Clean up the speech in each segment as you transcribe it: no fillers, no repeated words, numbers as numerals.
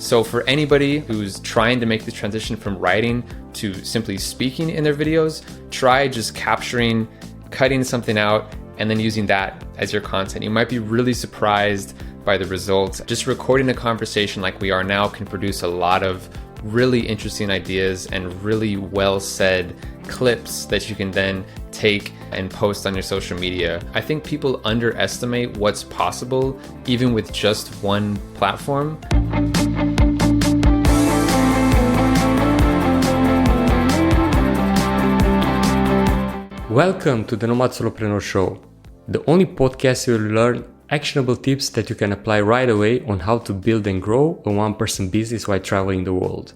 So for anybody who's trying to make the transition from writing to simply speaking in their videos, try just capturing, cutting something out, and then using that as your content. You might be really surprised by the results. Just recording a conversation like we are now can produce a lot of really interesting ideas and really well said clips that you can then take and post on your social media. I think people underestimate what's possible even with just one platform. Welcome to the Nomad Solopreneur Show, the only podcast where you learn actionable tips that you can apply right away on how to build and grow a one-person business while traveling the world.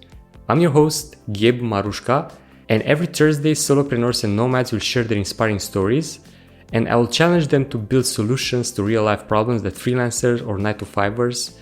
I'm your host, Gabe Marushka, and every Thursday, solopreneurs and nomads will share their inspiring stories, and I will challenge them to build solutions to real-life problems that freelancers or 9-to-5ers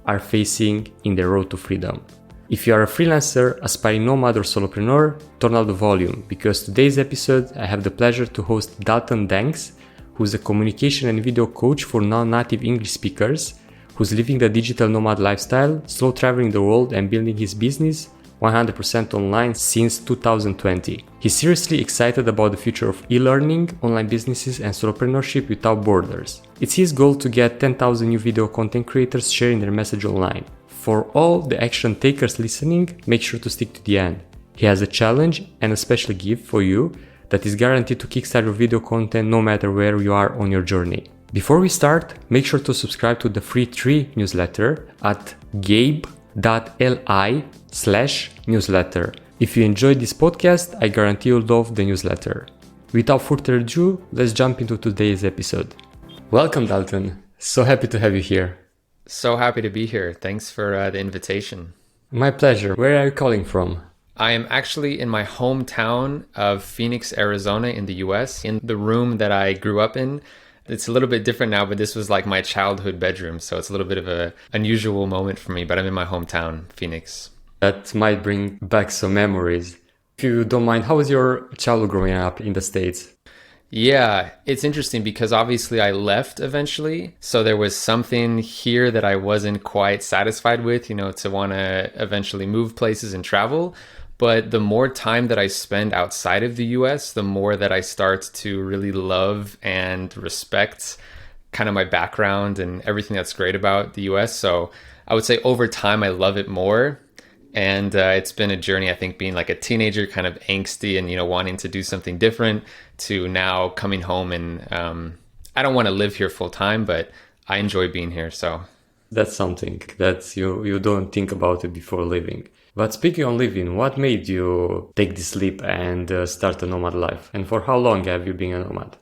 are facing in their road to freedom. If you are a freelancer, aspiring nomad or solopreneur, turn up the volume, because today's episode I have the pleasure to host Dalton Danks, who's a communication and video coach for non-native English speakers, who's living the digital nomad lifestyle, slow traveling the world and building his business 100% online since 2020. He's seriously excited about the future of e-learning, online businesses and solopreneurship without borders. It's his goal to get 10,000 new video content creators sharing their message online. For all the action takers listening, make sure to stick to the end. He has a challenge and a special gift for you that is guaranteed to kickstart your video content no matter where you are on your journey. Before we start, make sure to subscribe to the free 3 newsletter at gabe.li/newsletter. If you enjoyed this podcast, I guarantee you'll love the newsletter. Without further ado, let's jump into today's episode. Welcome, Dalton. So happy to have you here. So happy to be here. Thanks for the invitation. My pleasure. Where are you calling from? I am actually in my hometown of Phoenix, Arizona in the US, in the room that I grew up in. It's a little bit different now, but this was like my childhood bedroom. So it's a little bit of an unusual moment for me, but I'm in my hometown, Phoenix. That might bring back some memories. If you don't mind, how was your childhood growing up in the States? Yeah, it's interesting because obviously I left eventually. So there was something here that I wasn't quite satisfied with, to want to eventually move places and travel. But the more time that I spend outside of the US, the more that I start to really love and respect kind of my background and everything that's great about the US. So I would say over time, I love it more. And it's been a journey, I think, being like a teenager, kind of angsty and, wanting to do something different, to now coming home. And I don't want to live here full time, but I enjoy being here. So that's something that you don't think about it before leaving. But speaking of living, what made you take this leap and start a nomad life? And for how long have you been a nomad?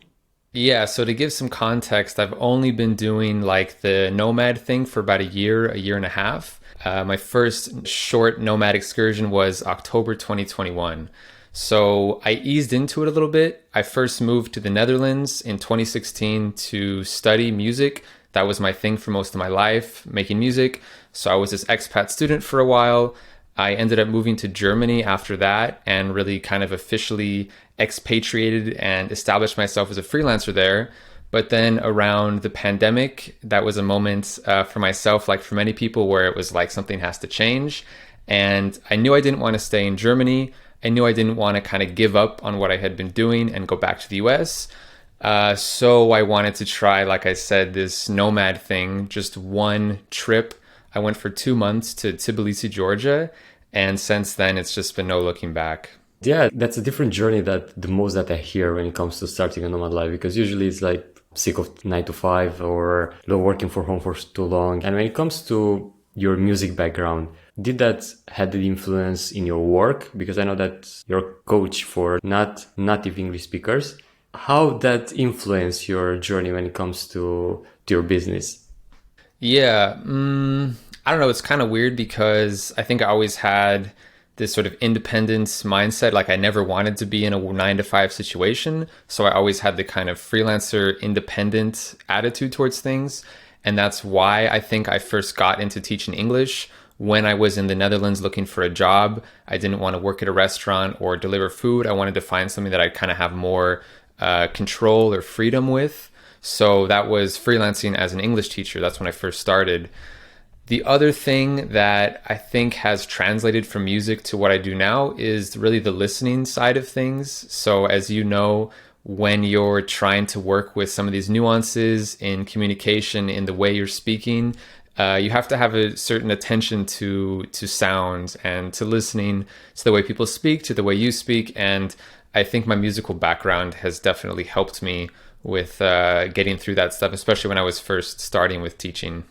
Yeah, so to give some context, I've only been doing like the nomad thing for about a year and a half. My first short nomad excursion was October 2021. So I eased into it a little bit. I first moved to the Netherlands in 2016 to study music. That was my thing for most of my life, making music. So I was this expat student for a while. I ended up moving to Germany after that and really kind of officially expatriated and established myself as a freelancer there. But then around the pandemic, that was a moment for myself, like for many people, where it was like something has to change. And I knew I didn't want to stay in Germany. I knew I didn't want to kind of give up on what I had been doing and go back to the US. So I wanted to try, like I said, this nomad thing, just one trip. I went for 2 months to Tbilisi, Georgia. And since then, it's just been no looking back. Yeah, that's a different journey that the most that I hear when it comes to starting a nomad life, because usually it's like sick of 9-to-5 or working from home for too long. And when it comes to your music background, did that have the influence in your work? Because I know that you're a coach for not native English speakers. How that influence your journey when it comes to your business? Yeah, I don't know. It's kind of weird because I think I always had this sort of independence mindset. Like I never wanted to be in a 9-to-5 situation. So I always had the kind of freelancer independent attitude towards things. And that's why I think I first got into teaching English. When I was in the Netherlands looking for a job, I didn't want to work at a restaurant or deliver food. I wanted to find something that I'd kind of have more control or freedom with. So that was freelancing as an English teacher. That's when I first started. The other thing that I think has translated from music to what I do now is really the listening side of things. So as you know, when you're trying to work with some of these nuances in communication, in the way you're speaking, you have to have a certain attention to sound and to listening to the way people speak, to the way you speak. And I think my musical background has definitely helped me with getting through that stuff, especially when I was first starting with teaching.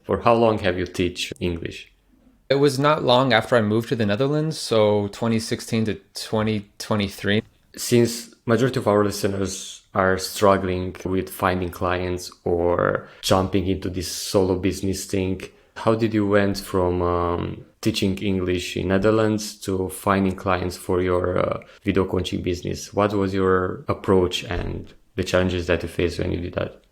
For how long have you teach English? It was not long after I moved to the Netherlands, so 2016 to 2023. Since majority of our listeners are struggling with finding clients or jumping into this solo business thing, how did you went from teaching English in Netherlands to finding clients for your video coaching business? What was your approach and the challenges that you faced when you did that?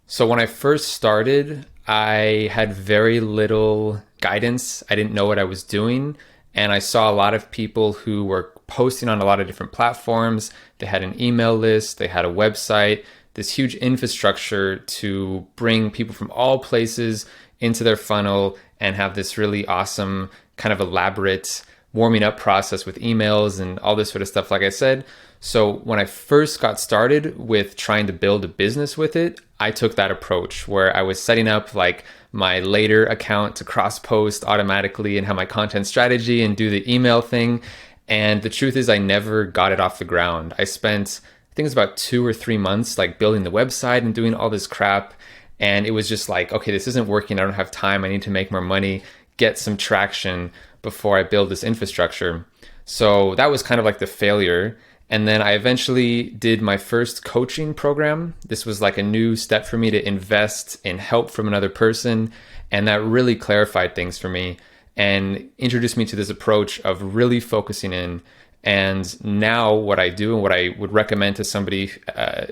So when I first started, I had very little guidance. I didn't know what I was doing. And I saw a lot of people who were posting on a lot of different platforms. They had an email list, they had a website, this huge infrastructure to bring people from all places into their funnel and have this really awesome kind of elaborate warming up process with emails and all this sort of stuff, like I said. So when I first got started with trying to build a business with it, I took that approach where I was setting up like my later account to cross post automatically and have my content strategy and do the email thing. And the truth is I never got it off the ground. I spent, I think it was about 2 or 3 months like building the website and doing all this crap. And it was just like, okay, this isn't working. I don't have time. I need to make more money, get some traction before I build this infrastructure. So that was kind of like the failure. And then I eventually did my first coaching program. This was like a new step for me to invest in help from another person. And that really clarified things for me and introduced me to this approach of really focusing in. And now what I do and what I would recommend to somebody,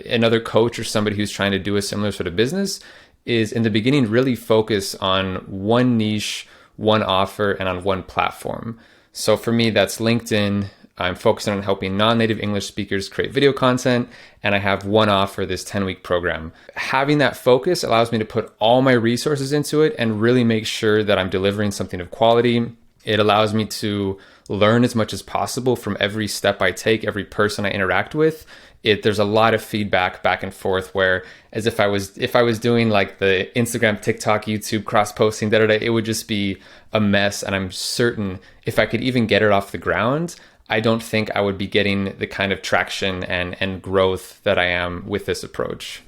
another coach or somebody who's trying to do a similar sort of business, is in the beginning, really focus on one niche, one offer, and on one platform. So for me, that's LinkedIn. I'm focusing on helping non-native English speakers create video content, and I have one offer, this 10-week program. Having that focus allows me to put all my resources into it and really make sure that I'm delivering something of quality. It allows me to learn as much as possible from every step I take, every person I interact with. There's a lot of feedback back and forth, where as if I was doing like the Instagram, TikTok, YouTube cross-posting, it would just be a mess. And I'm certain if I could even get it off the ground, I don't think I would be getting the kind of traction and growth that I am with this approach.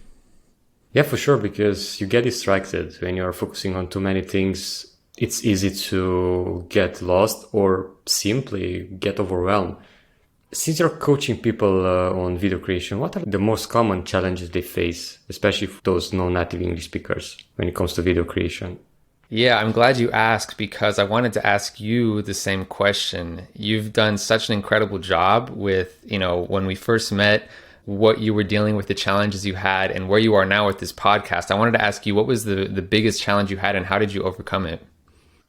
Yeah, for sure, because you get distracted when you're focusing on too many things. It's easy to get lost or simply get overwhelmed. Since you're coaching people on video creation, what are the most common challenges they face, especially for those non-native English speakers when it comes to video creation? Yeah, I'm glad you asked, because I wanted to ask you the same question. You've done such an incredible job with, when we first met, what you were dealing with, the challenges you had, and where you are now with this podcast. I wanted to ask you, what was the biggest challenge you had and how did you overcome it?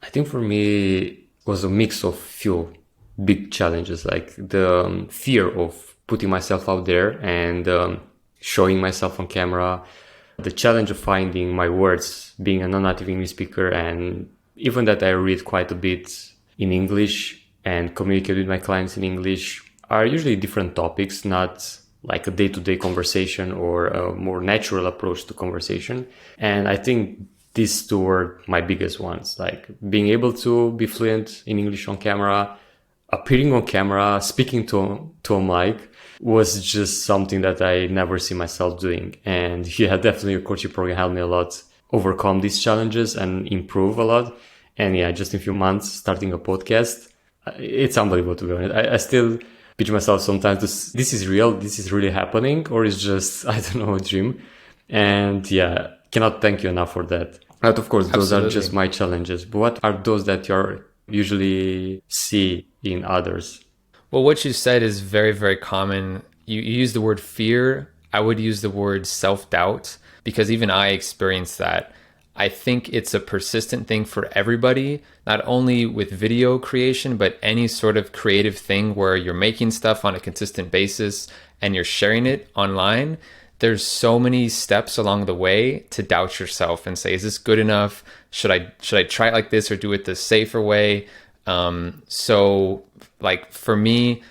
I think for me, it was a mix of few big challenges, like the fear of putting myself out there and showing myself on camera, the challenge of finding my words, being a non-native English speaker, and even that I read quite a bit in English and communicate with my clients in English, are usually different topics, not like a day-to-day conversation or a more natural approach to conversation. And I think these two were my biggest ones, like being able to be fluent in English on camera, appearing on camera, speaking to a mic was just something that I never see myself doing. And yeah, definitely a coaching program helped me a lot overcome these challenges and improve a lot. And yeah, just in a few months starting a podcast, it's unbelievable, to be honest. I still pitch myself sometimes this is real, this is really happening, or it's just, I don't know, a dream. And yeah, cannot thank you enough for that. But of course, those Absolutely. are just my challenges. But what are those that you usually see in others? Well, what you said is very, very common. You use the word fear. I would use the word self-doubt, because even I experienced that. I think it's a persistent thing for everybody, not only with video creation, but any sort of creative thing where you're making stuff on a consistent basis and you're sharing it online. there's so many steps along the way to doubt yourself and say, is this good enough? Should I try it like this or do it the safer way? So like for me,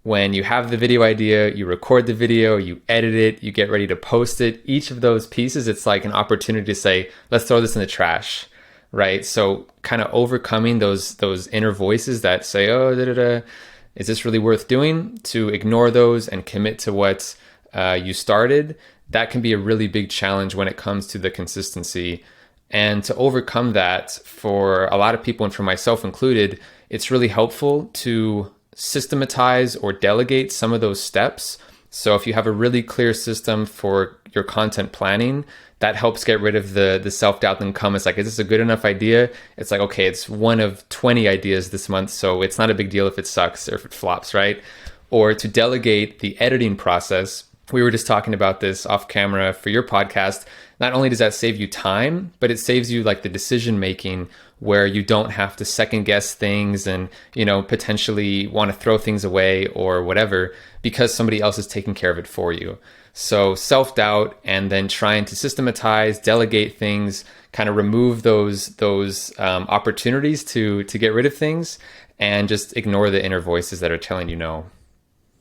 when you have the video idea, you record the video, you edit it, you get ready to post it, each of those pieces, it's like an opportunity to say, let's throw this in the trash, right? So kind of overcoming those inner voices that say, oh, is this really worth doing? To ignore those and commit to what you started, that can be a really big challenge when it comes to the consistency. And to overcome that, for a lot of people, and for myself included, it's really helpful to systematize or delegate some of those steps. So if you have a really clear system for your content planning, that helps get rid of the self-doubt that comes. It's like, is this a good enough idea? It's like, okay, it's one of 20 ideas this month, so it's not a big deal if it sucks or if it flops, right? Or to delegate the editing process. We were just talking about this off camera for your podcast. Not only does that save you time, but it saves you like the decision making, where you don't have to second guess things and, potentially want to throw things away or whatever, because somebody else is taking care of it for you. So self-doubt, and then trying to systematize, delegate things, kind of remove those opportunities to get rid of things, and just ignore the inner voices that are telling you no.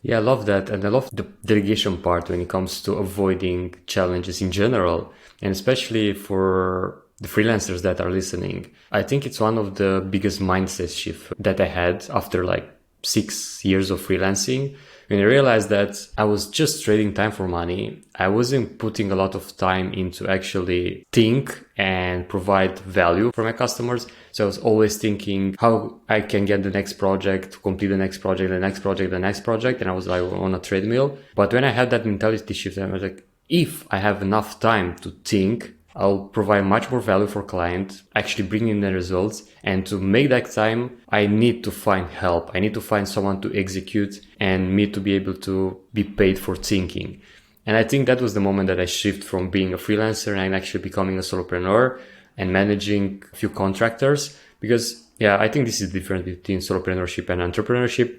Yeah, I love that. And I love the delegation part when it comes to avoiding challenges in general, and especially for the freelancers that are listening. I think it's one of the biggest mindset shift that I had after like 6 years of freelancing, when I realized that I was just trading time for money. I wasn't putting a lot of time into actually think and provide value for my customers. So I was always thinking how I can get the next project, complete the next project, the next project, the next project. And I was like on a treadmill. But when I had that mentality shift, I was like, if I have enough time to think, I'll provide much more value for client, actually bring in the results. And to make that time, I need to find help. I need to find someone to execute and me to be able to be paid for thinking. And I think that was the moment that I shift from being a freelancer and actually becoming a solopreneur and managing a few contractors. Because I think this is the difference between solopreneurship and entrepreneurship.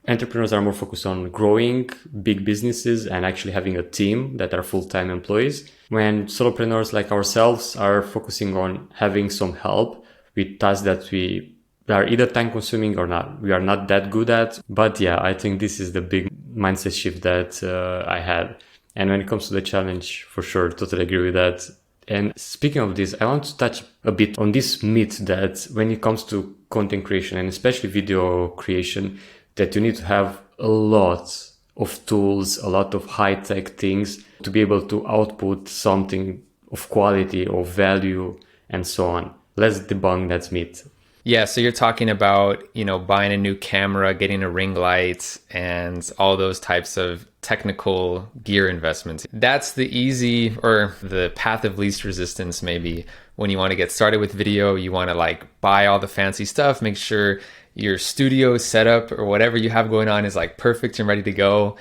Entrepreneurs are more focused on growing big businesses and actually having a team that are full-time employees, when solopreneurs like ourselves are focusing on having some help with tasks that we are either time consuming or not. We are not that good at. But I think this is the big mindset shift that I had. And when it comes to the challenge, for sure, totally agree with that. And speaking of this, I want to touch a bit on this myth that when it comes to content creation, and especially video creation, that you need to have a lot of tools, a lot of high-tech things to be able to output something of quality, of value, and so on. Let's debunk that myth. Yeah, so you're talking about, buying a new camera, getting a ring light, and all those types of technical gear investments. That's the easy, or the path of least resistance, maybe. When you want to get started with video, you want to buy all the fancy stuff, make sure your studio setup or whatever you have going on is perfect and ready to go.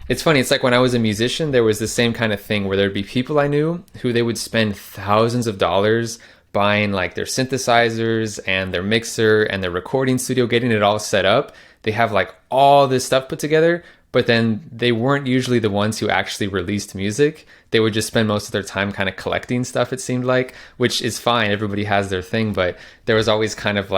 It's funny, it's like when I was a musician, there was the same kind of thing where there'd be people I knew who they would spend thousands of dollars buying their synthesizers and their mixer and their recording studio, getting it all set up. They have all this stuff put together, but then they weren't usually the ones who actually released music. They would just spend most of their time kind of collecting stuff, it seemed like, which is fine. Everybody has their thing, but there was always kind of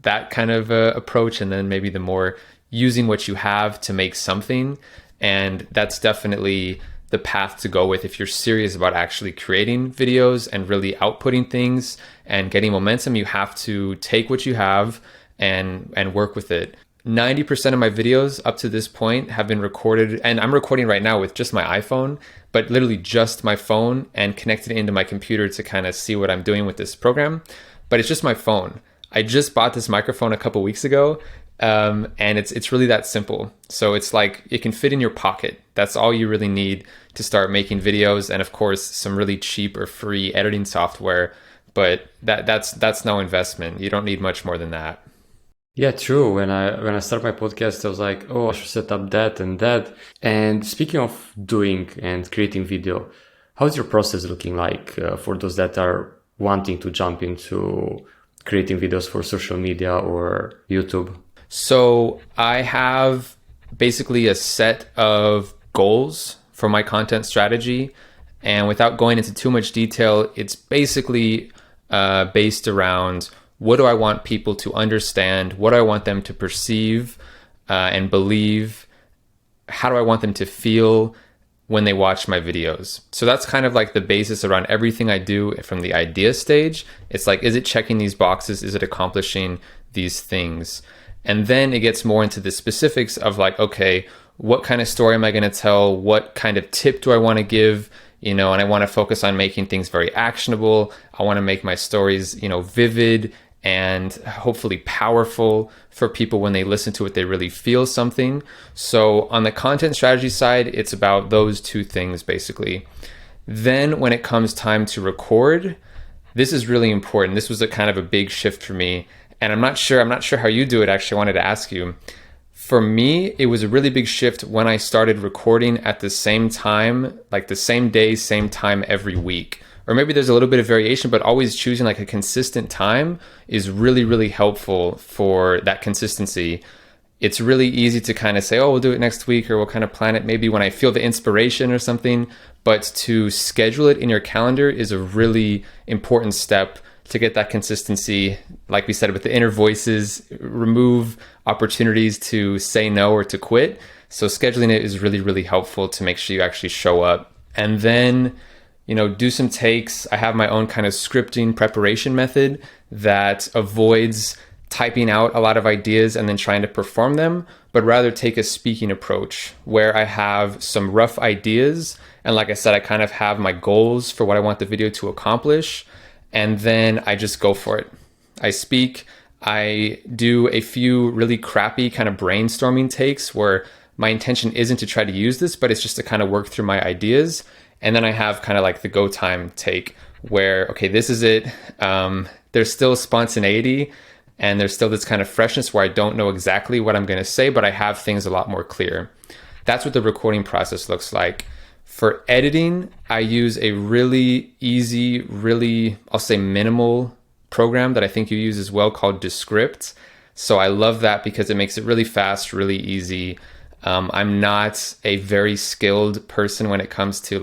that kind of approach, and then maybe the more using what you have to make something. And that's definitely the path to go with if you're serious about actually creating videos and really outputting things and getting momentum. You have to take what you have and work with it. 90% of my videos up to this point have been recorded, and I'm recording right now with just my iPhone, but literally just my phone, and connected it into my computer to kind of see what I'm doing with this program. But it's just my phone. I just bought this microphone a couple weeks ago, and it's really that simple. So it's it can fit in your pocket. That's all you really need to start making videos, and of course some really cheap or free editing software. But that's no investment. You don't need much more than that. Yeah, true. When I started my podcast, I was like, I should set up that and that. And speaking of doing and creating video, how's your process looking like for those that are wanting to jump into creating videos for social media or YouTube? So I have basically a set of goals for my content strategy. And without going into too much detail, it's basically based around what do I want people to understand, what do I want them to perceive and believe, how do I want them to feel when they watch my videos. So that's kind of like the basis around everything I do from the idea stage. It's like, is it checking these boxes? Is it accomplishing these things? And then it gets more into the specifics of like, okay, what kind of story am I going to tell? What kind of tip do I want to give? And I want to focus on making things very actionable. I want to make my stories, vivid and hopefully powerful for people when they listen to it, they really feel something. So on the content strategy side, it's about those two things basically. Then when it comes time to record, this is really important. This was a kind of a big shift for me. And I'm not sure how you do it. Actually, I wanted to ask you. For me, it was a really big shift when I started recording at the same time, like the same day, same time every week. Or maybe there's a little bit of variation, but always choosing like a consistent time is really, really helpful for that consistency. It's really easy to kind of say, oh, we'll do it next week, or we'll kind of plan it maybe when I feel the inspiration or something. But to schedule it in your calendar is a really important step to get that consistency. Like we said, with the inner voices, remove opportunities to say no or to quit. So scheduling it is really, really helpful to make sure you actually show up. And then do some takes. I have my own kind of scripting preparation method that avoids typing out a lot of ideas and then trying to perform them, but rather take a speaking approach where I have some rough ideas. And like I said, I kind of have my goals for what I want the video to accomplish. And then I just go for it. I speak. I do a few really crappy kind of brainstorming takes where my intention isn't to try to use this, but it's just to kind of work through my ideas. And then I have kind of like the go time take where, okay, this is it. There's still spontaneity and there's still this kind of freshness where I don't know exactly what I'm going to say, but I have things a lot more clear. That's what the recording process looks like. For editing, I use a really easy, really, I'll say minimal program that I think you use as well called Descript. So I love that because it makes it really fast, really easy. I'm not a very skilled person when it comes to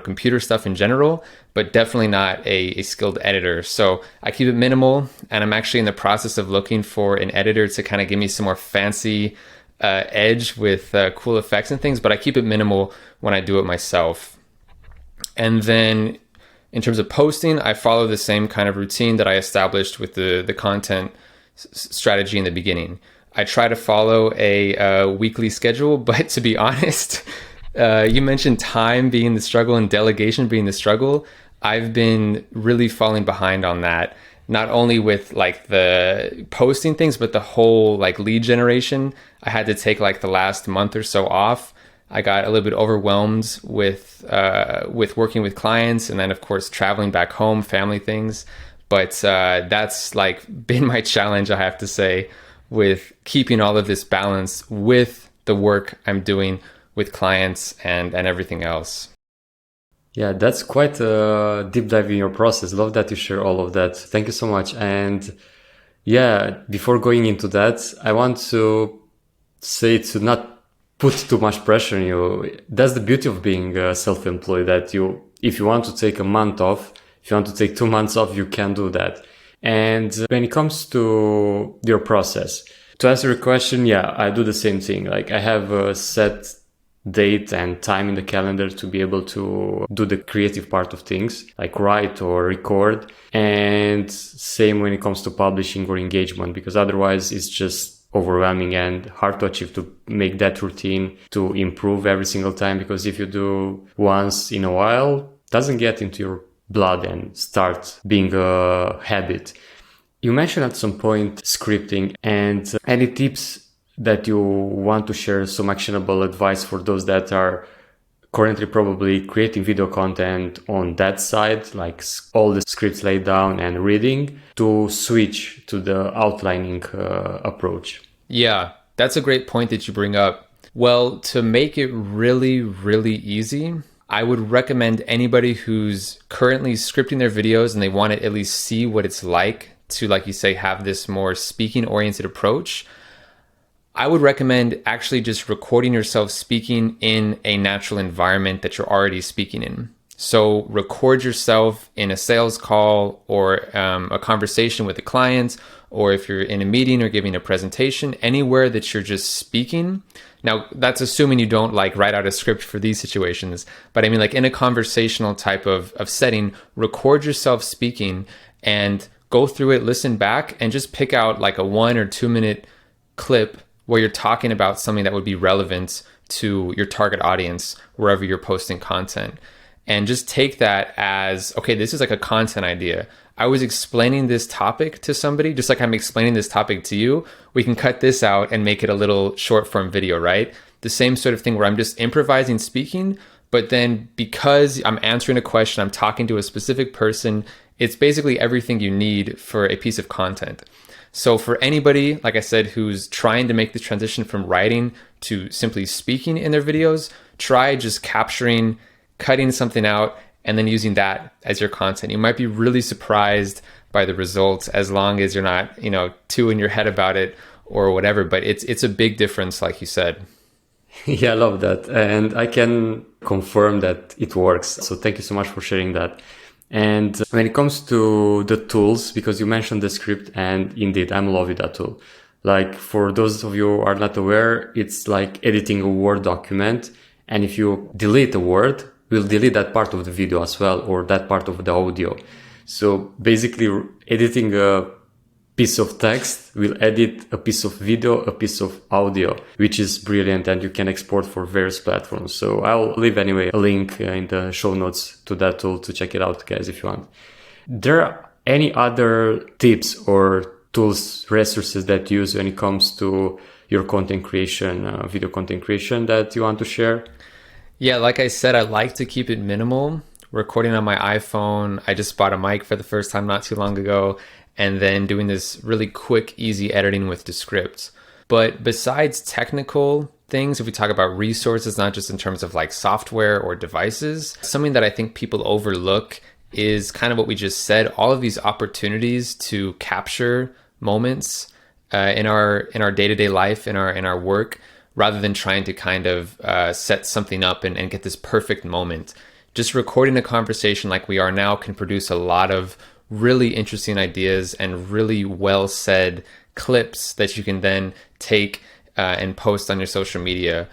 computer stuff in general, but definitely not a skilled editor. So I keep it minimal, and I'm actually in the process of looking for an editor to kind of give me some more fancy edge with cool effects and things, but I keep it minimal when I do it myself. And then in terms of posting, I follow the same kind of routine that I established with the content strategy in the beginning. I try to follow a weekly schedule, but to be honest, you mentioned time being the struggle and delegation being the struggle. I've been really falling behind on that, not only with like the posting things, but the whole like lead generation. I had to take like the last month or so off. I got a little bit overwhelmed with working with clients, and then of course traveling back home, family things. But that's like been my challenge, I have to say, with keeping all of this balance with the work I'm doing with clients and everything else. Yeah, that's quite a deep dive in your process. Love that you share all of that. Thank you so much. And yeah, before going into that, I want to say to not put too much pressure on you. That's the beauty of being self-employed, that if you want to take a month off, if you want to take 2 months off, you can do that. And when it comes to your process, to answer your question, yeah, I do the same thing. Like I have a set date and time in the calendar to be able to do the creative part of things, like write or record. And same when it comes to publishing or engagement, because otherwise it's just overwhelming and hard to achieve, to make that routine, to improve every single time. Because if you do once in a while, it doesn't get into your blood and start being a habit. You mentioned at some point scripting, and any tips that you want to share, some actionable advice for those that are currently probably creating video content on that side, like all the scripts laid down and reading, to switch to the outlining approach? Yeah, that's a great point that you bring up. Well, to make it really, really easy, I would recommend anybody who's currently scripting their videos and they want to at least see what it's like to, like you say, have this more speaking oriented approach. I would recommend actually just recording yourself speaking in a natural environment that you're already speaking in. So record yourself in a sales call or a conversation with a client, or if you're in a meeting or giving a presentation, anywhere that you're just speaking. Now, that's assuming you don't like write out a script for these situations, but I mean like in a conversational type of setting, record yourself speaking and go through it, listen back, and just pick out like a 1 or 2 minute clip where you're talking about something that would be relevant to your target audience wherever you're posting content. And just take that as, okay, this is like a content idea. I was explaining this topic to somebody, just like I'm explaining this topic to you. We can cut this out and make it a little short form video, right? The same sort of thing where I'm just improvising speaking, but then because I'm answering a question, I'm talking to a specific person, it's basically everything you need for a piece of content. So for anybody, like I said, who's trying to make the transition from writing to simply speaking in their videos, try just capturing, cutting something out, and then using that as your content. You might be really surprised by the results as long as you're not, too in your head about it or whatever. But it's a big difference, like you said. Yeah, I love that. And I can confirm that it works. So thank you so much for sharing that. And when it comes to the tools, because you mentioned the script, and indeed, I'm in love with that tool. Like for those of you who are not aware, it's like editing a Word document. And if you delete a word, we'll delete that part of the video as well, or that part of the audio. So basically editing a piece of text will edit a piece of video, a piece of audio, which is brilliant, and you can export for various platforms. So I'll leave anyway a link in the show notes to that tool to check it out, guys, if you want. There are any other tips or tools, resources that you use when it comes to your content creation, video content creation that you want to share? Yeah, like I said, I like to keep it minimal. Recording on my iPhone. I just bought a mic for the first time not too long ago, and then doing this really quick, easy editing with Descript. But besides technical things, if we talk about resources, not just in terms of like software or devices, something that I think people overlook is kind of what we just said, all of these opportunities to capture moments in our day-to-day life, in our work, rather than trying to kind of set something up and get this perfect moment. Just recording a conversation like we are now can produce a lot of really interesting ideas and really well said clips that you can then take and post on your social media.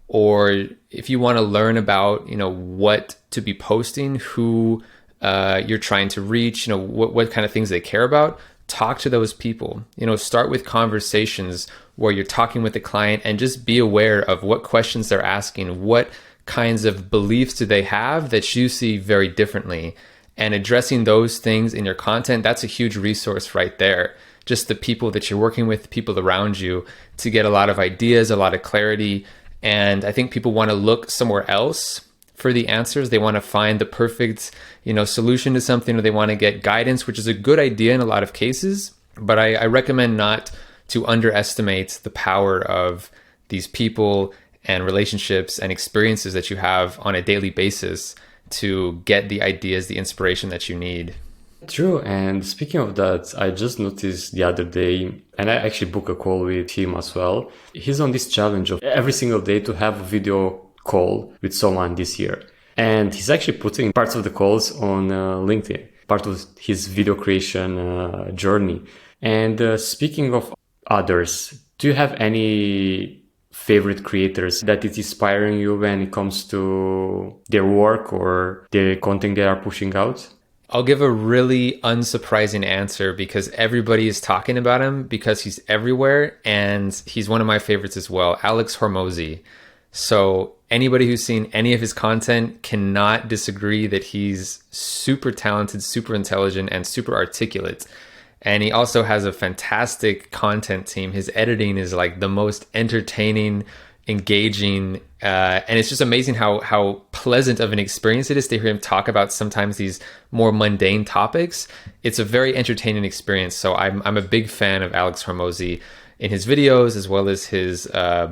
Or if you want to learn about, what to be posting, who you're trying to reach, what kind of things they care about, talk to those people. Start with conversations where you're talking with the client and just be aware of what questions they're asking, what kinds of beliefs do they have that you see very differently. And addressing those things in your content, that's a huge resource right there. Just the people that you're working with, people around you, to get a lot of ideas, a lot of clarity. And I think people want to look somewhere else for the answers. They want to find the perfect, solution to something, or they want to get guidance, which is a good idea in a lot of cases. But I recommend not to underestimate the power of these people and relationships and experiences that you have on a daily basis to get the ideas, the inspiration that you need. True. And speaking of that, I just noticed the other day, and I actually booked a call with him as well. He's on this challenge of every single day to have a video call with someone this year. And he's actually putting parts of the calls on LinkedIn, part of his video creation journey. And speaking of others, do you have any favorite creators that is inspiring you when it comes to their work or the content they are pushing out? I'll give a really unsurprising answer because everybody is talking about him because he's everywhere, and he's one of my favorites as well, Alex Hormozi. So anybody who's seen any of his content cannot disagree that he's super talented, super intelligent, and super articulate. And he also has a fantastic content team. His editing is like the most entertaining, engaging, and it's just amazing how pleasant of an experience it is to hear him talk about sometimes these more mundane topics. It's a very entertaining experience. So I'm a big fan of Alex Hormozi in his videos as well as his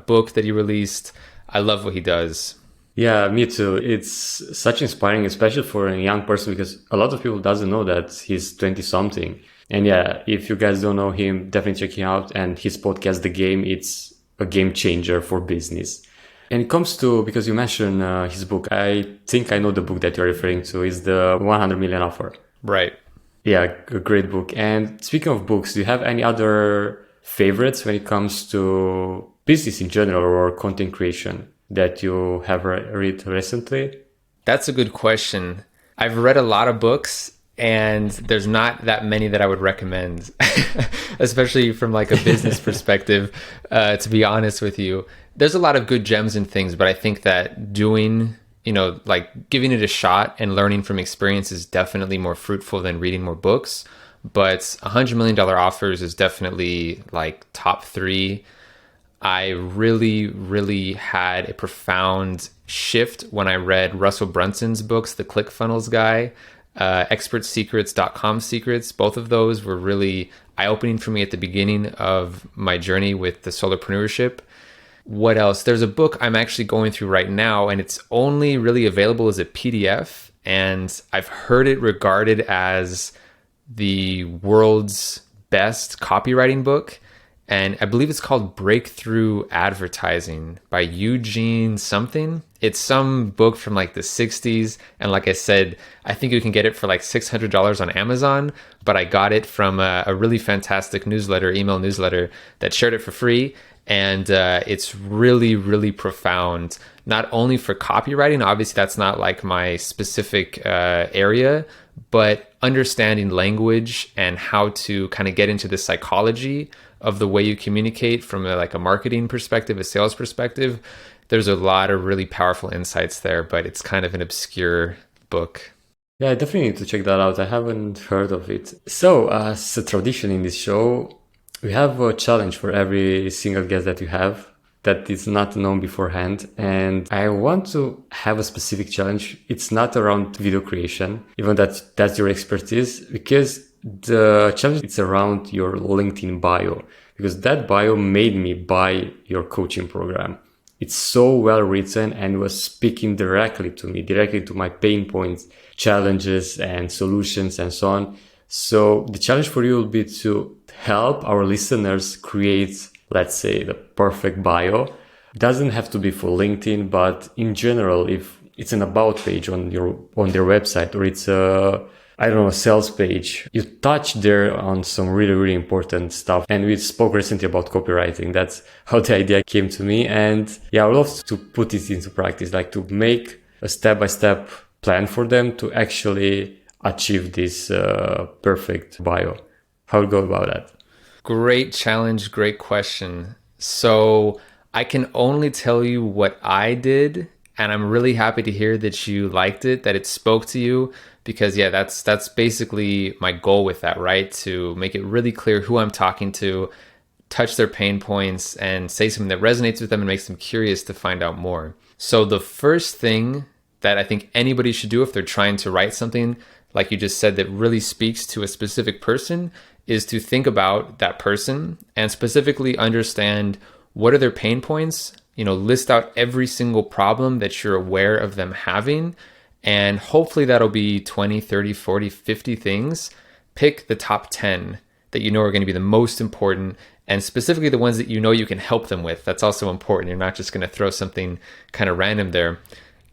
book that he released. I love what he does. Yeah, me too. It's such inspiring, especially for a young person, because a lot of people doesn't know that he's 20 something. And yeah, if you guys don't know him, definitely check him out. And his podcast, The Game, it's a game changer for business. And it comes to, because you mentioned his book, I think I know the book that you're referring to is the 100 Million Offer. Right. Yeah, a great book. And speaking of books, do you have any other favorites when it comes to business in general or content creation that you have read recently? That's a good question. I've read a lot of books and there's not that many that I would recommend, especially from like a business perspective, to be honest with you. There's a lot of good gems and things, but I think that doing, like giving it a shot and learning from experience is definitely more fruitful than reading more books. But $100 million offers is definitely like top 3. I really, really had a profound shift when I read Russell Brunson's books, The ClickFunnels Guy, expertsecrets.com secrets. Both of those were really eye-opening for me at the beginning of my journey with the solopreneurship. What else? There's a book I'm actually going through right now, and it's only really available as a PDF. And I've heard it regarded as the world's best copywriting book. And I believe it's called Breakthrough Advertising by Eugene something. It's some book from like the 60s. And like I said, I think you can get it for like $600 on Amazon. But I got it from a really fantastic email newsletter that shared it for free. And it's really, really profound, not only for copywriting. Obviously, that's not like my specific area, but understanding language and how to kind of get into the psychology of the way you communicate from a marketing perspective, a sales perspective. There's a lot of really powerful insights there, but it's kind of an obscure book. Yeah, I definitely need to check that out. I haven't heard of it. So, as a tradition in this show, we have a challenge for every single guest that you have that is not known beforehand. And I want to have a specific challenge. It's not around video creation, even that's your expertise, because the challenge is around your LinkedIn bio, because that bio made me buy your coaching program. It's so well written and was speaking directly to me, directly to my pain points, challenges and solutions and so on. So the challenge for you will be to help our listeners create, let's say, the perfect bio. It doesn't have to be for LinkedIn, but in general, if it's an about page on their website, or it's a sales page, you touch there on some really, really important stuff. And we spoke recently about copywriting. That's how the idea came to me. And yeah, I would love to put it into practice, like to make a step-by-step plan for them to actually achieve this perfect bio. How would you go about that? Great challenge, great question. So I can only tell you what I did, and I'm really happy to hear that you liked it, that it spoke to you, because yeah, that's basically my goal with that, right? To make it really clear who I'm talking to, touch their pain points, and say something that resonates with them and makes them curious to find out more. So the first thing that I think anybody should do if they're trying to write something, like you just said, that really speaks to a specific person, is to think about that person and specifically understand what are their pain points, list out every single problem that you're aware of them having. And hopefully that'll be 20, 30, 40, 50 things. Pick the top 10 that you know are going to be the most important, and specifically the ones that you know you can help them with. That's also important. You're not just going to throw something kind of random there.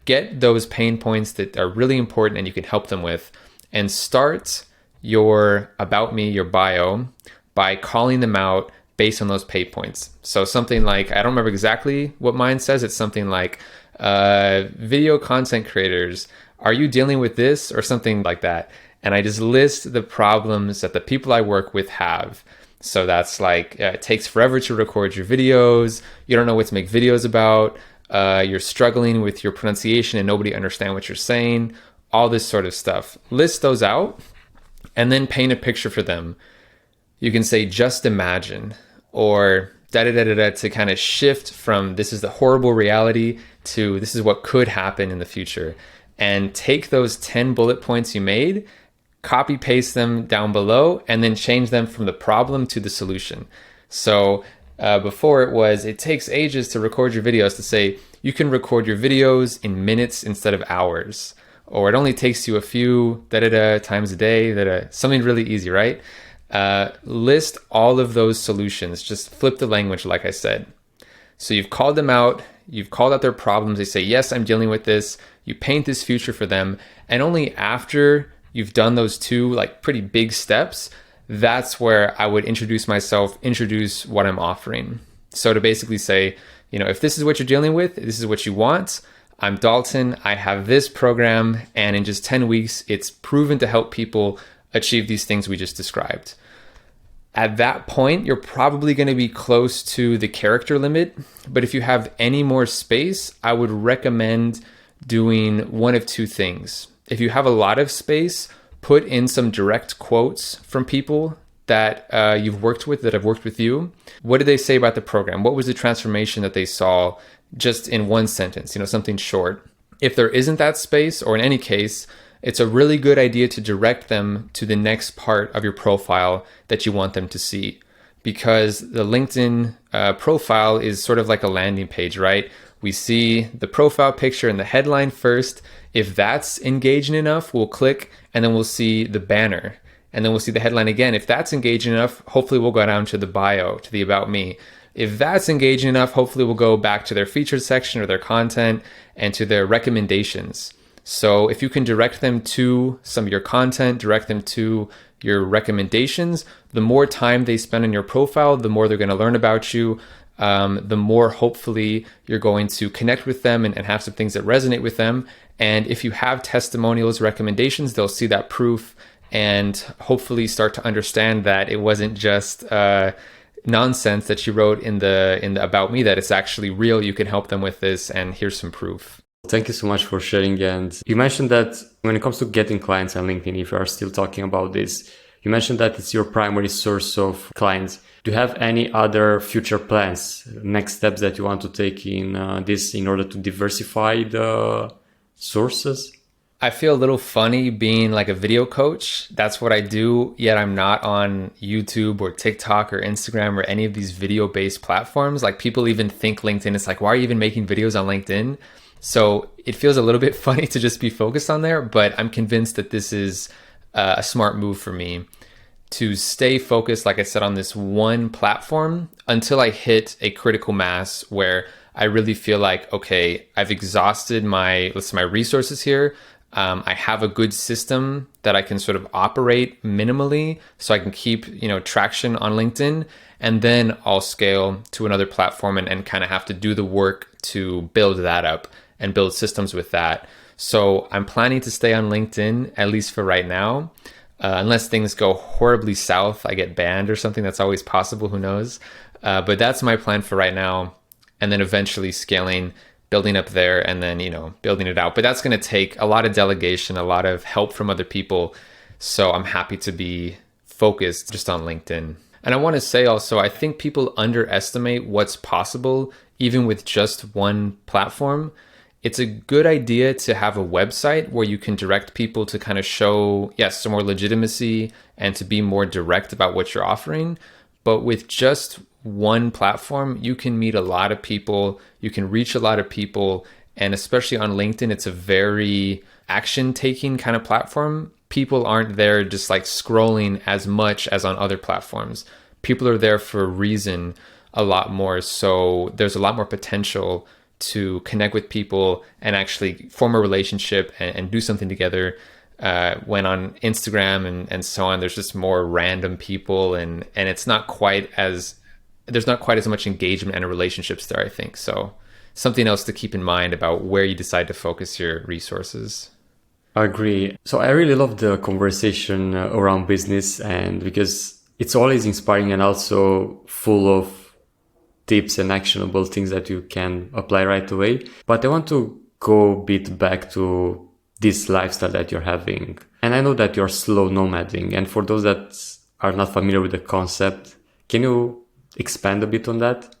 Get those pain points that are really important and you can help them with, and start your about me, your bio, by calling them out based on those pain points. So something like, I don't remember exactly what mine says. It's something like, video content creators, are you dealing with this, or something like that? And I just list the problems that the people I work with have. So that's like, it takes forever to record your videos. You don't know what to make videos about. You're struggling with your pronunciation and nobody understands what you're saying. All this sort of stuff. List those out and then paint a picture for them. You can say, just imagine, or da-da-da-da-da, to kind of shift from this is the horrible reality to this is what could happen in the future. And take those 10 bullet points you made, copy paste them down below, and then change them from the problem to the solution. So before it takes ages to record your videos, to say you can record your videos in minutes instead of hours, or it only takes you a few times a day, something really easy, right? List all of those solutions. Just flip the language, like I said. So you've called them out, you've called out their problems. They say, yes, I'm dealing with this. You paint this future for them. And only after you've done those two like pretty big steps, that's where I would introduce myself, introduce what I'm offering. So to basically say, if this is what you're dealing with, this is what you want. I'm Dalton. I have this program. And in just 10 weeks, it's proven to help people achieve these things we just described. At that point, you're probably going to be close to the character limit. But if you have any more space, I would recommend doing one of two things. If you have a lot of space, put in some direct quotes from people that you've worked with, that have worked with you. What did they say about the program? What was the transformation that they saw just in one sentence, something short? If there isn't that space, or in any case, it's a really good idea to direct them to the next part of your profile that you want them to see. Because the LinkedIn profile is sort of like a landing page, right? We see the profile picture and the headline first. If that's engaging enough, we'll click and then we'll see the banner. And then we'll see the headline again. If that's engaging enough, hopefully we'll go down to the bio, to the about me. If that's engaging enough, hopefully we'll go back to their featured section or their content and to their recommendations. So if you can direct them to some of your content, direct them to your recommendations, the more time they spend on your profile, the more they're going to learn about you, the more hopefully you're going to connect with them and have some things that resonate with them. And if you have testimonials, recommendations, they'll see that proof and hopefully start to understand that it wasn't just nonsense that you wrote in the about me, that it's actually real. You can help them with this, and here's some proof. Thank you so much for sharing. And you mentioned that when it comes to getting clients on LinkedIn, if you are still talking about this, you mentioned that it's your primary source of clients. Do you have any other future plans, next steps that you want to take in this in order to diversify the sources? I feel a little funny being like a video coach. That's what I do, yet I'm not on YouTube or TikTok or Instagram or any of these video-based platforms. Like, people even think LinkedIn, it's like, why are you even making videos on LinkedIn? So it feels a little bit funny to just be focused on there, but I'm convinced that this is a smart move for me to stay focused, like I said, on this one platform until I hit a critical mass where I really feel like, okay, I've exhausted my resources here. I have a good system that I can sort of operate minimally so I can keep, traction on LinkedIn. And then I'll scale to another platform and kind of have to do the work to build that up and build systems with that. So I'm planning to stay on LinkedIn, at least for right now, unless things go horribly south, I get banned or something. That's always possible, who knows? But that's my plan for right now. And then eventually scaling, building up there, and then, building it out. But that's going to take a lot of delegation, a lot of help from other people. So I'm happy to be focused just on LinkedIn. And I want to say also, I think people underestimate what's possible even with just one platform. It's a good idea to have a website where you can direct people to kind of show, yes, some more legitimacy and to be more direct about what you're offering. But with just one platform, you can meet a lot of people, you can reach a lot of people. And especially on LinkedIn, it's a very action-taking kind of platform. People aren't there just like scrolling as much as on other platforms. People are there for a reason a lot more. So there's a lot more potential to connect with people and actually form a relationship and do something together. When on Instagram and so on, there's just more random people and it's not quite as, there's not quite as much engagement and relationships there, I think. So something else to keep in mind about where you decide to focus your resources. I agree. So I really love the conversation around business, and because it's always inspiring and also full of tips and actionable things that you can apply right away. But I want to go a bit back to this lifestyle that you're having. And I know that you're slow nomading. And for those that are not familiar with the concept, can you expand a bit on that?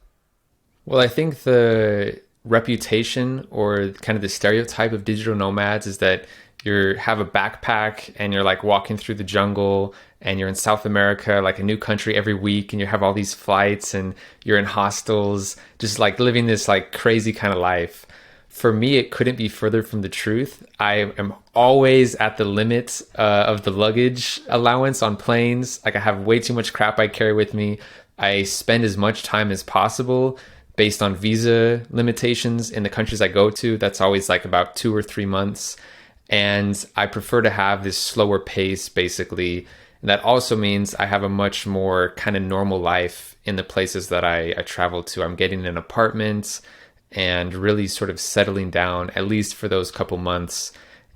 Well, I think the reputation or kind of the stereotype of digital nomads is that you have a backpack and you're like walking through the jungle and you're in South America, like a new country every week, and you have all these flights and you're in hostels, just like living this like crazy kind of life. For me, it couldn't be further from the truth. I am always at the limit of the luggage allowance on planes. Like, I have way too much crap I carry with me. I spend as much time as possible based on visa limitations in the countries I go to. That's always like about 2 or 3 months. And I prefer to have this slower pace, basically. And that also means I have a much more kind of normal life in the places that I travel to. I'm getting an apartment and really sort of settling down, at least for those couple months,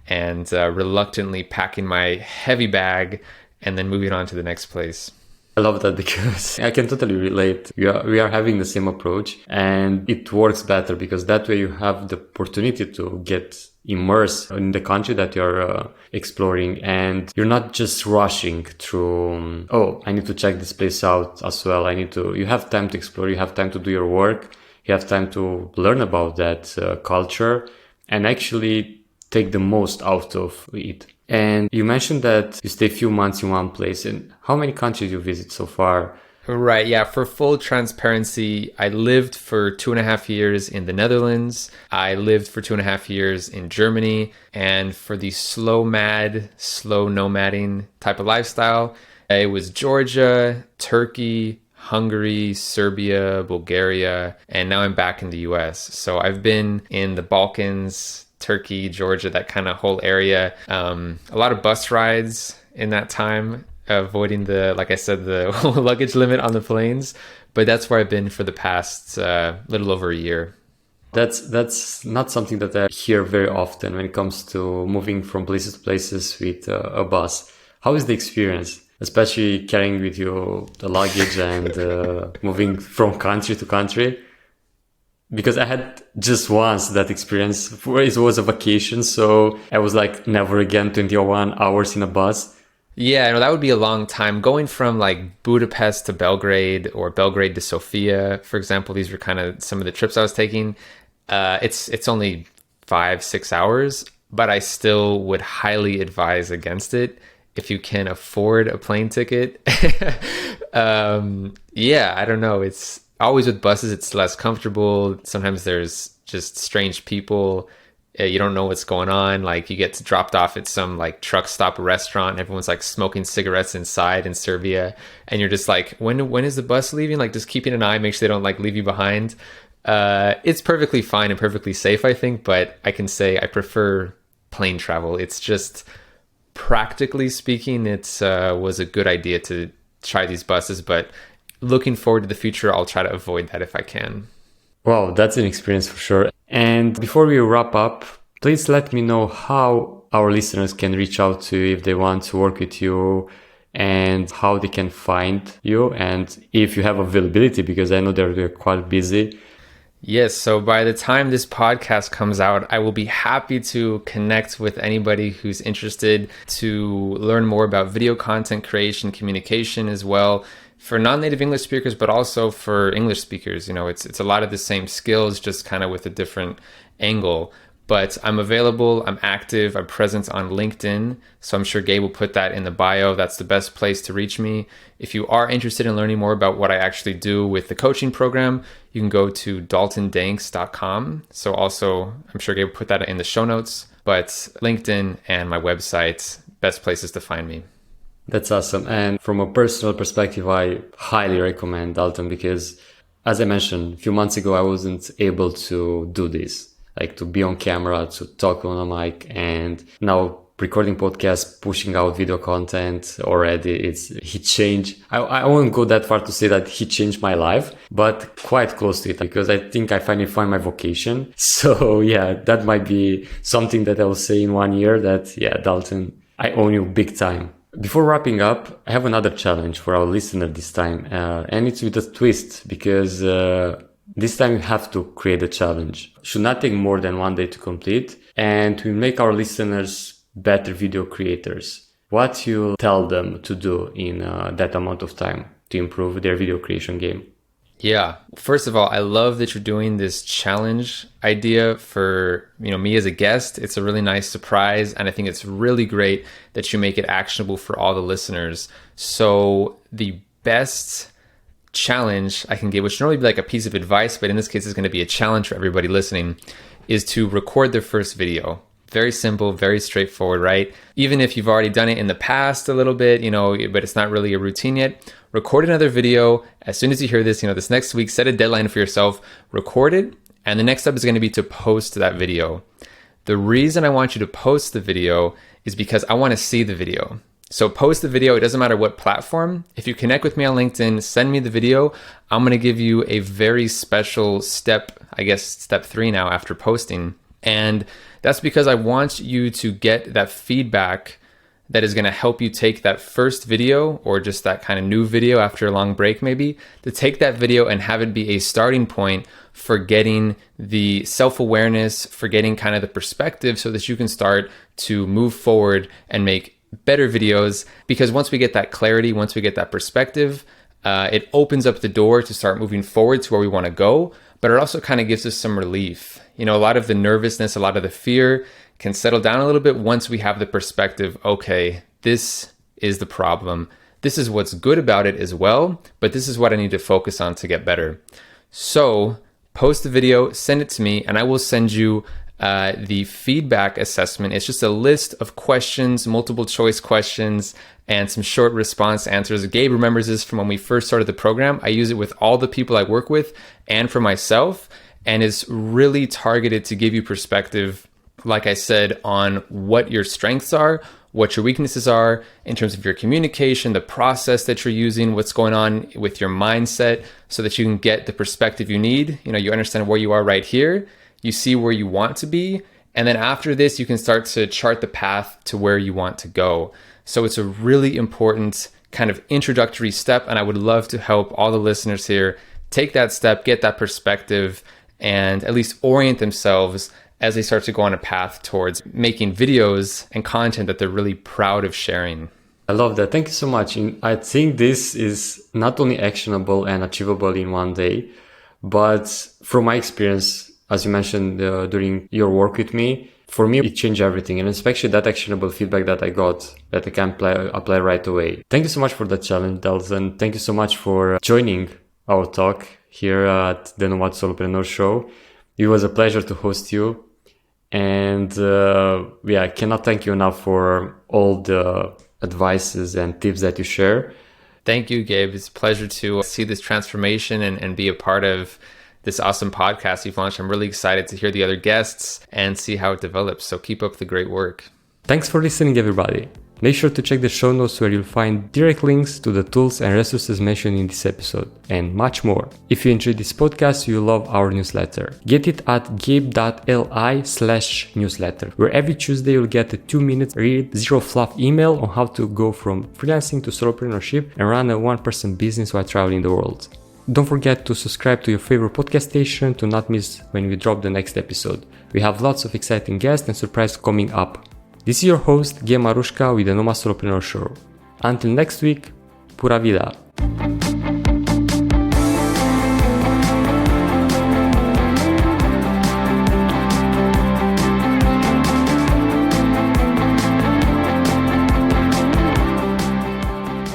and reluctantly packing my heavy bag and then moving on to the next place. I love that because I can totally relate. We are having the same approach, and it works better because that way you have the opportunity to get immersed in the country that you're exploring, and you're not just rushing through, I need to check this place out as well. You have time to explore, you have time to do your work, you have time to learn about that culture and actually take the most out of it. And you mentioned that you stay a few months in one place. And how many countries you visit so far? Right. Yeah. For full transparency, I lived for 2.5 years in the Netherlands. I lived for 2.5 years in Germany. And for the slow nomading type of lifestyle, it was Georgia, Turkey, Hungary, Serbia, Bulgaria, and now I'm back in the US. So I've been in the Balkans, Turkey, Georgia, that kind of whole area. A lot of bus rides in that time, avoiding like I said, the luggage limit on the planes. But that's where I've been for the past little over a year. That's not something that I hear very often when it comes to moving from places to places with a bus. How is the experience, especially carrying with you the luggage and moving from country to country? Because I had just once that experience where it was a vacation. So I was like, never again 21 hours in a bus. Yeah, no, that would be a long time. Going from like Budapest to Belgrade or Belgrade to Sofia, for example, these were kind of some of the trips I was taking. It's only 5-6 hours, but I still would highly advise against it if you can afford a plane ticket. Yeah, I don't know. It's always with buses, it's less comfortable. Sometimes there's just strange people. You don't know what's going on. Like you get dropped off at some like truck stop restaurant and everyone's like smoking cigarettes inside in Serbia. And you're just like, when is the bus leaving? Like just keeping an eye, make sure they don't like leave you behind. It's perfectly fine and perfectly safe, I think. But I can say I prefer plane travel. It's just practically speaking, it was a good idea to try these buses. But looking forward to the future, I'll try to avoid that if I can. Wow, that's an experience for sure. And before we wrap up, please let me know how our listeners can reach out to you if they want to work with you and how they can find you and if you have availability, because I know they're quite busy. Yes, so by the time this podcast comes out, I will be happy to connect with anybody who's interested to learn more about video content creation, communication as well, for non-native English speakers, but also for English speakers. You know, it's a lot of the same skills, just kind of with a different angle. But I'm available, I'm active, I'm present on LinkedIn. So I'm sure Gabe will put that in the bio. That's the best place to reach me. If you are interested in learning more about what I actually do with the coaching program, you can go to daltondanks.com. So also, I'm sure Gabe will put that in the show notes. But LinkedIn and my website, best places to find me. That's awesome. And from a personal perspective, I highly recommend Dalton because, as I mentioned a few months ago, I wasn't able to do this, like to be on camera, to talk on a mic, and now recording podcasts, pushing out video content already. He changed. I won't go that far to say that he changed my life, but quite close to it because I think I finally find my vocation. So yeah, that might be something that I will say in 1 year that, yeah, Dalton, I own you big time. Before wrapping up, I have another challenge for our listener this time, and it's with a twist because this time you have to create a challenge. It should not take more than 1 day to complete, and to make our listeners better video creators. What you tell them to do in that amount of time to improve their video creation game? Yeah. First of all, I love that you're doing this challenge idea for, me as a guest. It's a really nice surprise. And I think it's really great that you make it actionable for all the listeners. So the best challenge I can give, which normally be like a piece of advice, but in this case, it's going to be a challenge for everybody listening, is to record their first video. Very simple, very straightforward, right? Even if you've already done it in the past a little bit, but it's not really a routine yet, record another video. As soon as you hear this, this next week, set a deadline for yourself, record it. And the next step is going to be to post that video. The reason I want you to post the video is because I want to see the video. So post the video, it doesn't matter what platform. If you connect with me on LinkedIn, send me the video. I'm going to give you a very special step, I guess step 3 now after posting. And that's because I want you to get that feedback that is going to help you take that first video or just that kind of new video after a long break maybe, to take that video and have it be a starting point for getting the self-awareness, for getting kind of the perspective so that you can start to move forward and make better videos. Because once we get that clarity, once we get that perspective, it opens up the door to start moving forward to where we want to go. But it also kind of gives us some relief. A lot of the nervousness, a lot of the fear can settle down a little bit once we have the perspective, okay, this is the problem. This is what's good about it as well, but this is what I need to focus on to get better. So post the video, send it to me, and I will send you the feedback assessment. It's just a list of questions, multiple choice questions, and some short response answers. Gabe remembers this from when we first started the program. I use it with all the people I work with and for myself, and it's really targeted to give you perspective, like I said, on what your strengths are, what your weaknesses are in terms of your communication, the process that you're using, what's going on with your mindset, so that you can get the perspective you need. You understand where you are right here, you see where you want to be, and then after this, you can start to chart the path to where you want to go. So it's a really important kind of introductory step, and I would love to help all the listeners here take that step, get that perspective, and at least orient themselves as they start to go on a path towards making videos and content that they're really proud of sharing. I love that. Thank you so much. I think this is not only actionable and achievable in one day, but from my experience, as you mentioned during your work with me, for me, it changed everything. And especially that actionable feedback that I got that I can apply right away. Thank you so much for that challenge, Dalton. Thank you so much for joining our talk here at the Nomad Solopreneur Show. It was a pleasure to host you. And I cannot thank you enough for all the advices and tips that you share. Thank you, Gabe. It's a pleasure to see this transformation and be a part of this awesome podcast you've launched. I'm really excited to hear the other guests and see how it develops. So keep up the great work. Thanks for listening, everybody. Make sure to check the show notes where you'll find direct links to the tools and resources mentioned in this episode, and much more. If you enjoyed this podcast, you'll love our newsletter. Get it at gabe.li/newsletter, where every Tuesday you'll get a 2-minute read, zero fluff email on how to go from freelancing to solopreneurship and run a one-person business while traveling the world. Don't forget to subscribe to your favorite podcast station to not miss when we drop the next episode. We have lots of exciting guests and surprises coming up. This is your host, Gabe Marushka with the Nomad Solopreneur Show. Until next week, pura vida!